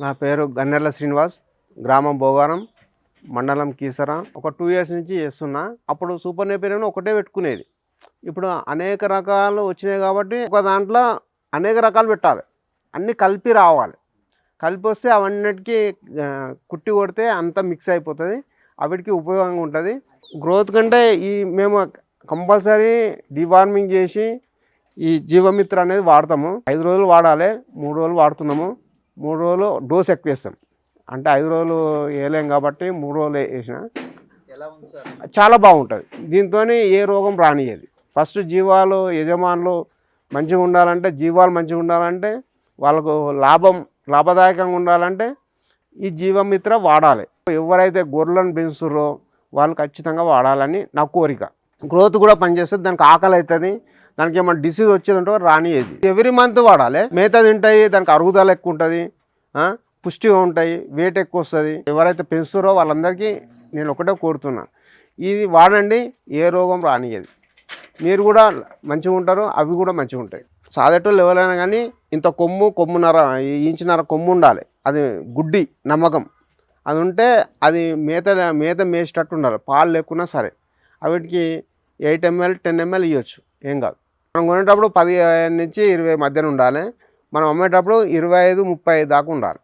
నా పేరు గన్నెర్ల శ్రీనివాస్, గ్రామం భోగారం, మండలం కీసర. ఒక 2 ఇయర్స్ నుంచి చేస్తున్నా. అప్పుడు సూపర్ నేపియర్ ఒకటే పెట్టుకునేది. ఇప్పుడు అనేక రకాలు వచ్చినాయి కాబట్టి ఒక దాంట్లో అనేక రకాలు పెట్టాలి. అన్నీ కలిపి రావాలి. కలిపి వస్తే అవన్నిటికీ కుట్టి కొడితే అంతా మిక్స్ అయిపోతుంది. అవిటికి ఉపయోగంగా ఉంటుంది. గ్రోత్ కంటే మేము కంపల్సరీ డివార్మింగ్ చేసి ఈ జీవమిత్ర అనేది వాడతాము. 5 రోజులు వాడాలి. 3 రోజులు వాడుతున్నాము. 3 రోజులు డోస్ ఎక్కువ వేస్తాం. అంటే 5 రోజులు వేయలేం కాబట్టి 3 రోజులు వేసిన చాలా బాగుంటుంది. దీంతో ఏ రోగం రానియదు. ఫస్ట్ జీవాలు యజమానులు మంచిగా ఉండాలంటే, జీవాలు మంచిగా ఉండాలంటే, వాళ్ళకు లాభదాయకంగా ఉండాలంటే ఈ జీవమిత్ర వాడాలి. ఎవరైతే గొర్రెలను పెంచుతారో వాళ్ళు ఖచ్చితంగా వాడాలని నా కోరిక. గ్రోత్ కూడా పనిచేస్తుంది. దానికి ఆకలి అవుతుంది. దానికి ఏమైనా డిసీజ్ వచ్చేదంటే రానియది. ఎవ్రీ మంత్ వాడాలి. మేత తింటాయి, దానికి అరుగుదల ఎక్కువ ఉంటుంది, పుష్టిగా ఉంటాయి, వెయిట్ ఎక్కువ వస్తుంది. ఎవరైతే పెంచుతారో వాళ్ళందరికీ నేను ఒకటే కోరుతున్నా, ఇది వాడండి, ఏ రోగం రానియది. మీరు కూడా మంచిగా ఉంటారు, అవి కూడా మంచిగా ఉంటాయి. సాదేటోళ్ళు ఎవరైనా కానీ ఇంత కొమ్మున్నర ఇంచున్నర కొమ్ము ఉండాలి. అది గుడ్డి నమ్మకం అది ఉంటే అది మేత మేసేటట్టు ఉండాలి. పాలు లేకున్నా సరే వీటికి 8 ml 10 ml ఇవ్వచ్చు, ఏం కాదు. మనం కొనేటప్పుడు 15 నుంచి 20 మధ్యన ఉండాలి. మనం అమ్మేటప్పుడు 25-30 దాకా ఉండాలి.